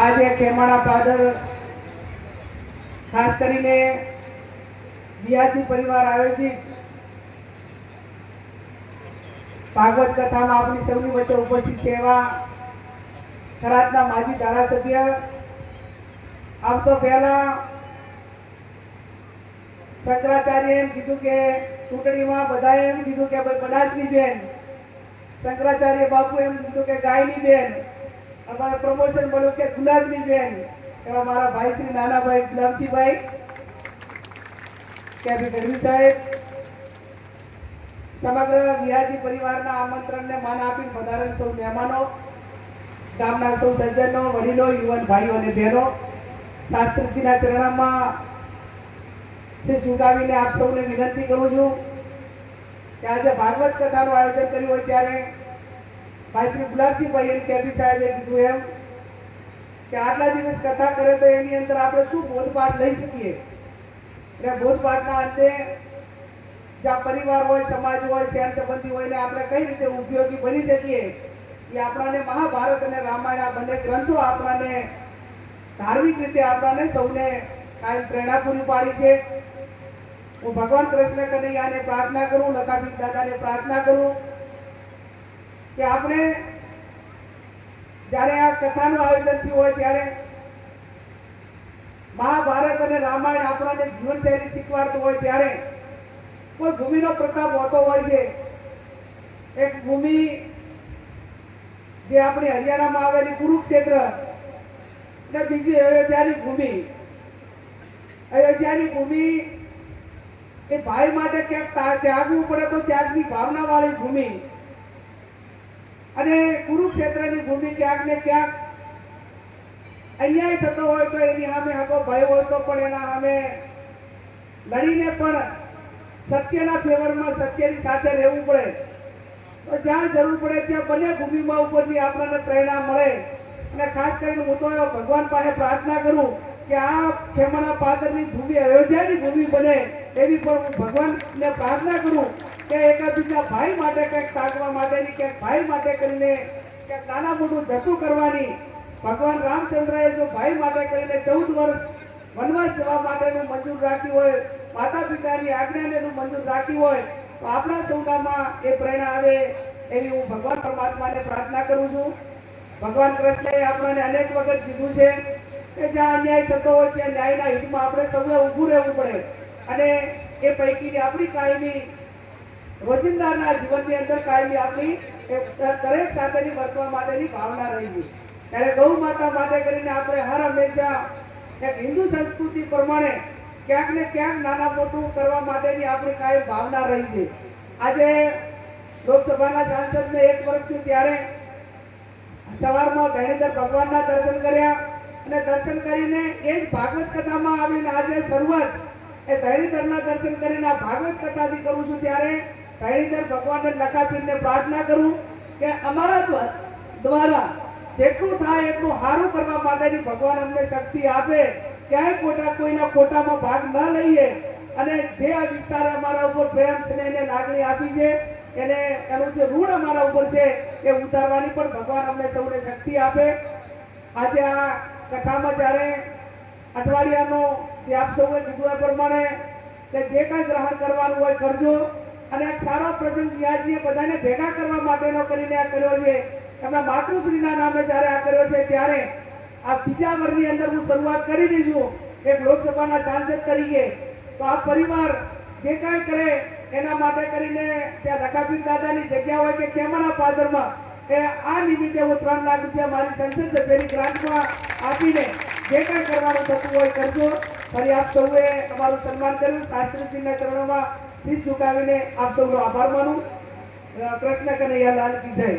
આજે ખેમાણા પાદર ખાસ કરીને બિયાજી પરિવાર આયોજિત ભાગવત કથામાં આપણી સૌની વચ્ચે ઉપસ્થિત છે એવા થરાદના માજી ધારાસભ્ય આમ તો પહેલા શંકરાચાર્ય એમ કીધું કે ચૂંટણીમાં બધાએ એમ કીધું કે ભાઈ બનાસની બેન, શંકરાચાર્ય બાપુ એમ કીધું કે ગાયની બેન, અમારે પ્રમોશન મળ્યું કે ગુલાબની બેન, એવા મારા ભાઈ શ્રી નાનાભાઈ ગુલાબસિંહભાઈ કે ગઢવી સાહેબ સમગ્ર વિહાજી પરિવારના આમંત્રણને માન આપીને પધારેલ સૌ મહેમાનો, ગામના સૌ સજ્જનો, વડીલો, યુવાન ભાઈઓ અને બહેનો, શાસ્ત્રીજીના ચરણોમાં શીશ ઝુકાવીને આપ સૌને વિનંતી કરું છું કે આજે ભાગવત કથાનું આયોજન કર્યું હોય ત્યારે ભાઈ શ્રી ગુલાબસિંહભાઈ એમ કેબી સાહેબે કીધું એમ કે આટલા દિવસ કથા કરે તો એની અંદર આપણે શું બોધપાઠ લઈ શકીએ. એટલે બોધપાઠના અંતે જ્યાં પરિવાર હોય, સમાજ હોય, શહેર સંબંધી હોય ને આપણે કઈ રીતે ઉપયોગી બની શકીએ એ આપણાને મહાભારત અને રામાયણ આ બંને ગ્રંથો આપણાને ધાર્મિક રીતે આપણાને સૌને કાયમ પ્રેરણા પૂરી પાડી છે. હું ભગવાન કૃષ્ણ કનૈયાને પ્રાર્થના કરું, લખાભીમ દાદાને પ્રાર્થના કરું કે આપણે જ્યારે આ કથાનું આયોજન થયું હોય ત્યારે મહાભારત અને રામાયણ આપણને જીવનશૈલી શીખવાડતું હોય ત્યારે કોઈ ભૂમિનો પ્રતાપ હોતો હોય છે. એક ભૂમિ જે આપણી હરિયાણામાં આવેલી કુરુક્ષેત્ર ને બીજી અયોધ્યાની ભૂમિ. અયોધ્યાની ભૂમિ એ ભાઈ માટે ક્યાંક ત્યાગવું પડે તો ત્યાગની ભાવના વાળી ભૂમિ, અને કુરુક્ષેત્રની ભૂમિ ક્યાંક ને ક્યાંક અન્યાય થતો હોય તો એની સામે હકો ભય હોય તો પણ એના સામે લડીને પણ સત્યના ફેવરમાં સત્યની સાથે રહેવું પડે. તો જ્યાં જરૂર પડે ત્યાં બંને ભૂમિમાં ઉપરની આપણને પ્રેરણા મળે. અને ખાસ કરીને હું તો ભગવાન પાસે પ્રાર્થના કરું કે આ ખેમાણા પાદરની ભૂમિ અયોધ્યાની ભૂમિ બને એવી પણ હું ભગવાનને પ્રાર્થના કરું કે એકાબીજા ભાઈ માટે કંઈક તાકવા માટેની, કંઈક ભાઈ માટે કરીને કંઈક નાના મોટું જતું કરવાની. ભગવાન રામચંદ્રએ જો ભાઈ માટે કરીને 14 વર્ષ વનવાસ જવા માટેનું મંજૂર રાખ્યું હોય, માતા પિતાની આજ્ઞાને મંજૂર રાખ્યું હોય તો આપણા સૌનામાં એ પ્રેરણા આવે એવી હું ભગવાન પરમાત્માને પ્રાર્થના કરું છું. ભગવાન કૃષ્ણએ આપણને અનેક વખત કીધું છે કે જ્યાં અન્યાય થતો હોય ત્યાં ન્યાયના હિતમાં આપણે સૌએ ઊભું રહેવું પડે, અને એ પૈકીની આપણી કાયમી રોજિંદાના જીવનની અંદર કાયમી આપણી દરેક સાથેની વર્તવા માટેની ભાવના રહી છે. ત્યારે ગૌ માતા માટે કરીને આપણે હર હંમેશા એક હિન્દુ સંસ્કૃતિ પ્રમાણે ક્યાંક ને ક્યાંક નાના મોટું કરવા માટેની આપણી કાયમ ભાવના રહી છે. આજે લોકસભાના સાંસદને 1 વર્ષ થયું ત્યારે સવારમાં ધરણીધર ભગવાનના દર્શન કર્યા, અને દર્શન કરીને એ જ ભાગવત કથામાં આવીને આજે શરૂઆત એ ધરણીધરના દર્શન કરીને આ ભાગવત કથાથી કરું છું. ત્યારે ધરણીધર ભગવાનને લખાપીરને પ્રાર્થના કરું કે અમારા દ્વારા જેટલું થાય એટલું સારું કરવા માટેની ભગવાન અમને શક્તિ આપે, ક્યાંય કોઈના ખોટામાં ભાગ ન લઈએ, અને જે આ વિસ્તારે અમારા ઉપર પ્રેમ સ્નેહને લાગણી આપી છે એને એનું જે ઋણ અમારા ઉપર છે એ ઉતારવાની પણ ભગવાન અમને સૌને શક્તિ આપે. આજે આ કથામાં જ્યારે અઠવાડિયાનો જે આપ સૌએ કીધું એ પ્રમાણે કે જે કાંઈ ગ્રહણ કરવાનું હોય કરજો, અને એક સારો પ્રસંગ વ્યાજીએ બધાને ભેગા કરવા માટેનો કરીને આ કર્યો છે. એમના માતૃશ્રીના નામે જ્યારે આ કર્યો છે ત્યારે આ બીજા વર્ષની અંદર હું શરૂઆત કરી રહી છું એક લોકસભાના સાંસદ તરીકે. તો આ પરિવાર જે કાંઈ કરે એના માટે કરીને ત્યાં લખાપીર દાદાની જગ્યા હોય કે ખેમાણા પાદરમાં એ આ નિમિત્તે હું 3 લાખ રૂપિયા મારી સંસદ સભ્યની ગ્રાન્ટમાં આપીને જે કાંઈ કરવાનું થતું હોય કરજો. ફરી આપ સૌએ અમારું સન્માન કર્યું, શાસ્ત્રીજીના ચરણોમાં શીશ ઝુકાવીને આપ સૌનો આભાર માનું. કૃષ્ણ કનૈયા લાલ કી જય.